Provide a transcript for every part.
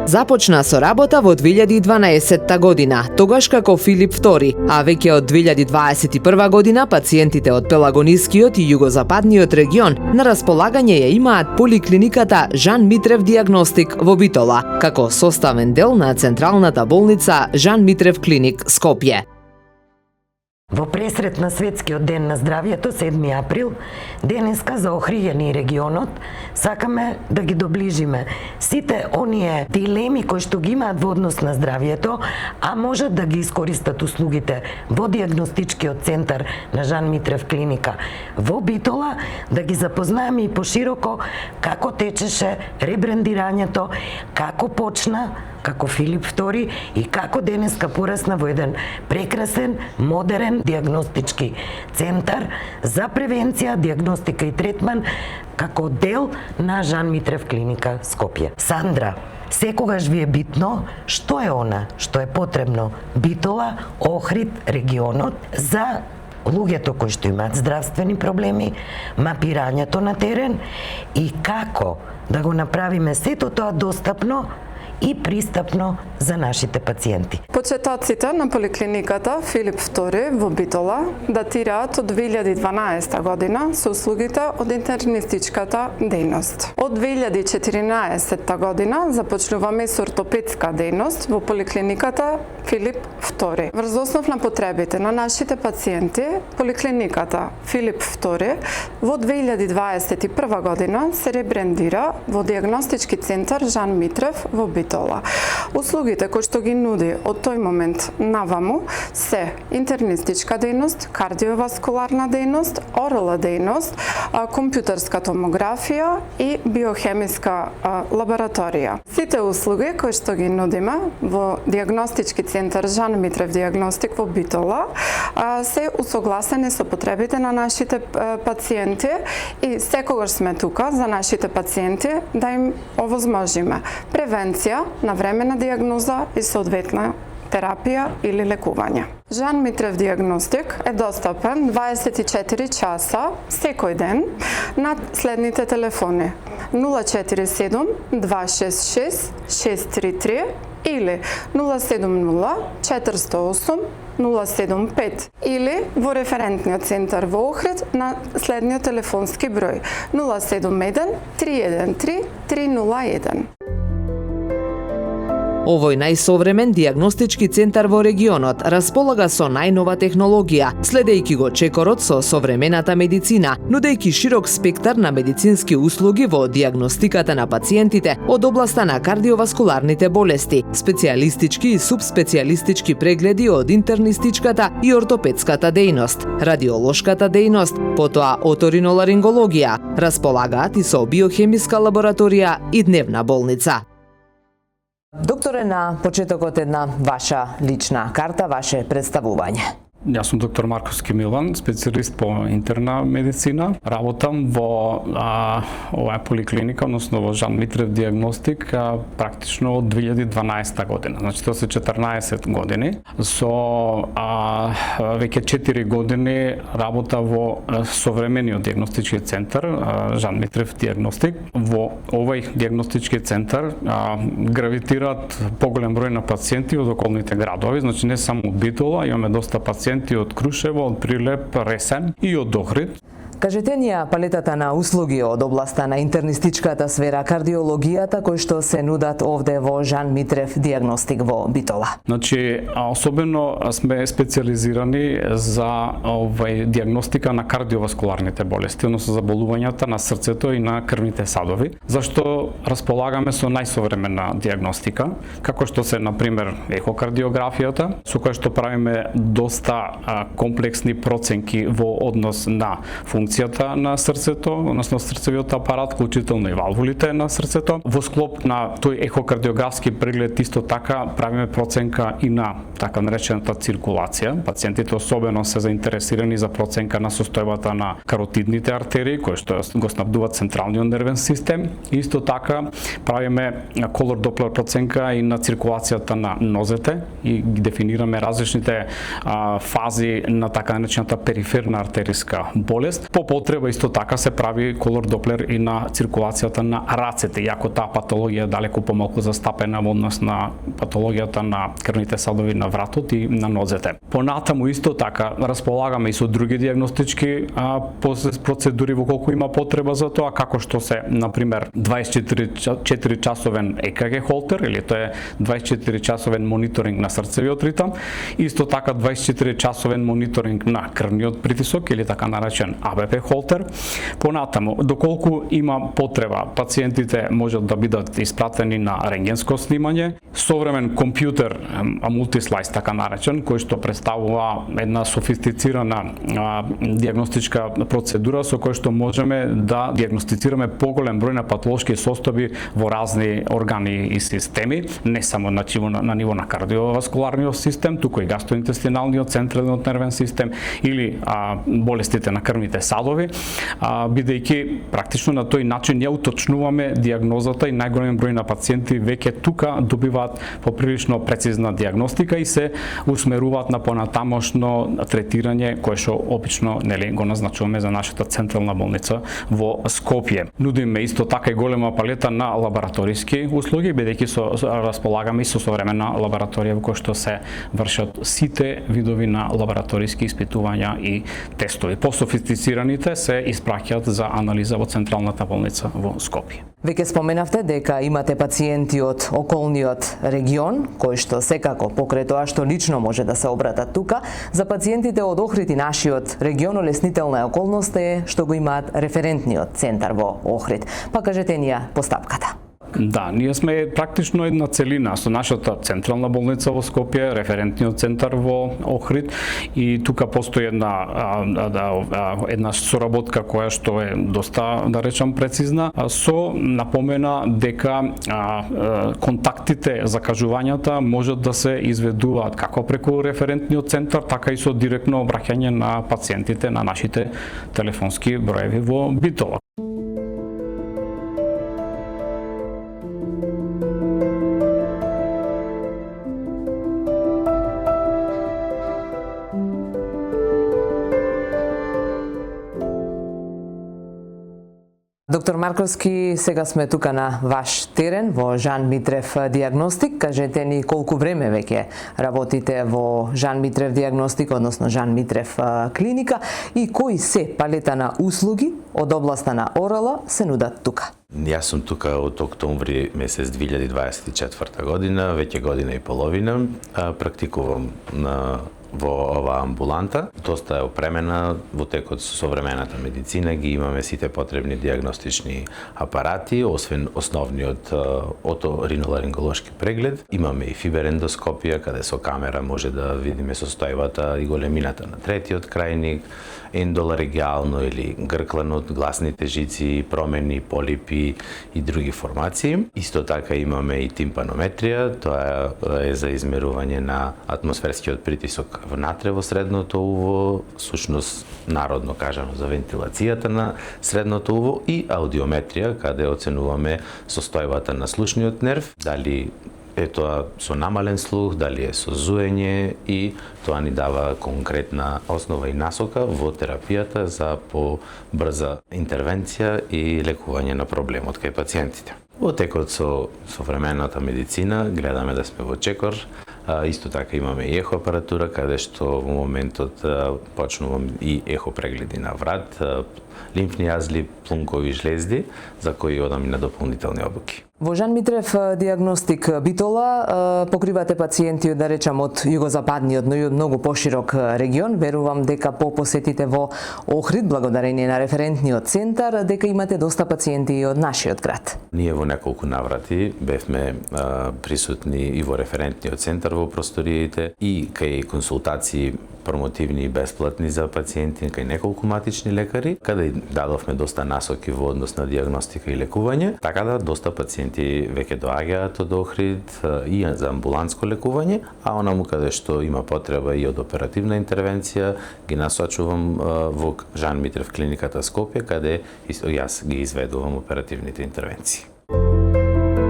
Започна со работа во 2012 година, тогаш како Филип II, а веќе од 2021 година пациентите од Пелагонискиот и југозападниот регион на располагање ја имаат поликлиниката Жан Митрев диагностик во Битола, како составен дел на Централната болница Жан Митрев клиник Скопје. Во пресрет на Светскиот ден на здравјето, 7 април, денеска за Охриѓани и регионот, сакаме да ги доближиме сите оние дилеми кои што ги имаат во однос на здравјето, а можат да ги искористат услугите во диагностичкиот центар на Жан Митрев клиника во Битола, да ги запознаеме и пошироко како течеше ребрендирањето, како почна како Филип II и како денеска порасна во еден прекрасен, модерен диагностички центар за превенција, диагностика и третман како дел на Жан Митрев клиника Скопје. Сандра, секогаш ви е битно што е она што е потребно Битола, Охрид, регионот за луѓето кои што имаат здравствени проблеми, мапирањето на терен и како да го направиме сето тоа достапно и пристапно за нашите пациенти. Почетоците на поликлиниката Филип II во Битола датираат од 2012 година со услугите од интернистичката дејност. Од 2014 година започнуваме со ортопедска дејност во поликлиниката Филип II. Врз основ на потребите на нашите пациенти, поликлиниката Филип II во 2021 година се ребрендира во диагностички центар Жан Митрев во Битола. Услугите кои што ги нуди од тој момент наваму се интернистичка дејност, кардиоваскуларна дејност, ОРЛ дејност, компјутерска томографија и биохемиска лабораторија. Сите услуги кои што ги нудиме во диагностички центар Жан Митрев диагностик во Битола се усогласени со потребите на нашите пациенти и секогаш сме тука за нашите пациенти да им овозможиме превенција на времена диагноза и соодветна терапија или лекување. Жан Митрев диагностик е достапен 24 часа секој ден на следните телефони 047 266 633 или 070 408 075 или во референтниот центар во Охрид на следниот телефонски број 071 313 301. Овој најсовремен диагностички центар во регионот располага со најнова технологија, следејќи го чекорот со современата медицина, нудејќи широк спектар на медицински услуги во диагностиката на пациентите од областа на кардиоваскуларните болести, специјалистички и субспецијалистички прегледи од интернистичката и ортопедската дејност, радиолошката дејност, потоа оториноларингологија, располагаат и со биохемиска лабораторија и дневна болница. Докторе, на почетокот една ваша лична карта, ваше представување. Јас сум доктор Марковски Милан, специјалист по интерна медицина. Работам во оваа поликлиника, односно во Жан Митрев диагностик, практично од 2012 година. Значи, тоа се 14 години. Со веќе 4 години работа во современиот диагностички центар, Жан Митрев диагностик. Во овој диагностички центар гравитираат поголем број на пациенти од околните градови, значи не само од Битола, имаме доста пациенти од Крушево, од Прилеп, Ресен и од Охрид. Кажете ни палетата на услуги од областа на интернистичката сфера, кардиологијата, кои што се нудат овде во Жан Митрев диагностик во Битола. Значи, особено сме специјализирани за диагностика на кардиоваскуларните болести, односно заболувањата на срцето и на крвните садови, зашто располагаме со најсовремена диагностика, како што се, например, ехокардиографијата, со која што правиме доста комплексни проценки во однос на функцијата на срцето, односно срцевиот апарат, вклучително и валвулите на срцето. Во склоп на тој ехокардиографски преглед исто така правиме проценка и на така наречената циркулација. Пациентите особено се заинтересирани за проценка на состојбата на каротидните артерии, кои што го снабдуваат централниот нервен систем. Исто така правиме колор доплер проценка и на циркулацијата на нозете и ги дефинираме различните фази на така наречената периферна артериска болест. По потреба исто така се прави колор доплер и на циркулацијата на рацете, иако таа патологија е далеку помалку застапена во однос на патологијата на крвните садови на вратот и на нозете. Понатаму исто така располагаме и со други дијагностички процедури во колку има потреба за тоа, како што се на пример 24 часовен ЕКГ холтер, или тоа е 24 часовен мониторинг на срцевиот ритам, исто така 24 часовен мониторинг на крвниот притисок или така наречен АБП холтер. Понатаму, доколку има потреба, пациентите можат да бидат испратени на рентгенско снимање, современ компјутер, мултислайс така наречен, кој што представува една софистицирана дијагностичка процедура со кој што можеме да дијагностицираме поголем број на патолошки состојби во разни органи и системи, не само на ниво на кардиоваскуларниот систем, туку и гастроинтестиналниот, централниот нервен систем или болестите на крвните садови, бидејќи практично на тој начин ја уточнуваме дијагнозата и најголем број на пациенти веќе тука добиваат поприлично прецизна дијагностика и се усмеруваат на понатамошно третирање кое што опично го назначуваме за нашата централна болница во Скопје. Нудиме исто така и голема палета на лабораториски услуги, бидејќи располагаме и со современа лабораторија во која што се вршат сите видови на лабораториски испитувања и тестови. Пософистицираните се испраќаат за анализа во централната болница во Скопје. Веќе споменавте дека имате пациенти од околниот регион, кои што секако покрај тоа што лично може да се обратат тука, за пациентите од Охрид и нашиот регион олеснителна околност е што го имаат референтниот центар во Охрид. Па кажете ни ја постапката. Да, ние сме практично една целина со нашата централна болница во Скопје, референтниот центар во Охрид, и тука постои една соработка која што е доста, да речам, прецизна, со напомена дека контактите за кажувањата можат да се изведуваат како преку референтниот центар, така и со директно обраќање на пациентите на нашите телефонски броеви во Битола. Доктор Марковски, сега сме тука на ваш терен во Жан Митрев дијагностик. Кажете ни колку време веќе работите во Жан Митрев дијагностик, односно Жан Митрев клиника, и кои се палета на услуги од областа на ОРЛ се нудат тука? Јас сум тука од октомври месец 2024 година, веќе година и половина. Практикувам во оваа амбуланта. Доста е опремена во текот со современата медицина, ги имаме сите потребни дијагностични апарати, освен основниот оториноларинголошки преглед. Имаме и фиберендоскопија, каде со камера може да видиме состојбата и големината на третиот крајник, ендоларигиално или гркленот, гласните жици, промени, полипи и други формации. Исто така имаме и тимпанометрија, тоа е за измерување на атмосферскиот притисок внатре во средното уво, сушност народно кажано за вентилацијата на средното уво, и аудиометрија, каде оценуваме состојбата на слушниот нерв, дали е тоа со намален слух, дали е со зуење, и тоа ни дава конкретна основа и насока во терапијата за побрза интервенција и лекување на проблемот кај пациентите. Во текот со современата медицина гледаме да сме во чекор. Исто така имаме и ехо апаратура, каде што во моментот почнувам и ехо прегледи на врат, лимфни јазли, плункови жлезди, за кои одам и на дополнителни обуки. Во Жан Митрев дијагностик Битола покривате пациенти, да речам, од југозападниот, но и од многу поширок регион. Верувам дека по посетите во Охрид, благодарение на референтниот центар, дека имате доста пациенти и од нашиот град. Ние во неколку наврати бевме присутни и во референтниот центар во просториите, и кај консултации промотивни и бесплатни за пациенти кај неколку матични лекари, каде дадовме доста насоки во однос на дијагностика и лекување, така да доста пациенти веќе доаѓаат од Охрид и за амбуланско лекување, а онаму каде што има потреба и од оперативна интервенција, ги насочувам во Жан Митрев клиниката Скопје, каде јас ги изведувам оперативните интервенции.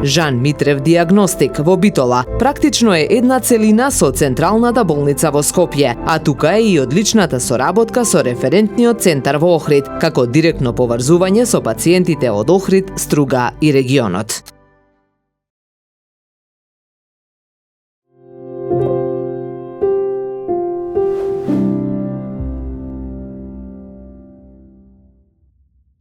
Жан Митрев диагностик во Битола практично е една целина со Централната болница во Скопје, а тука е и одличната соработка со референтниот центар во Охрид, како директно поврзување со пациентите од Охрид, Струга и регионот.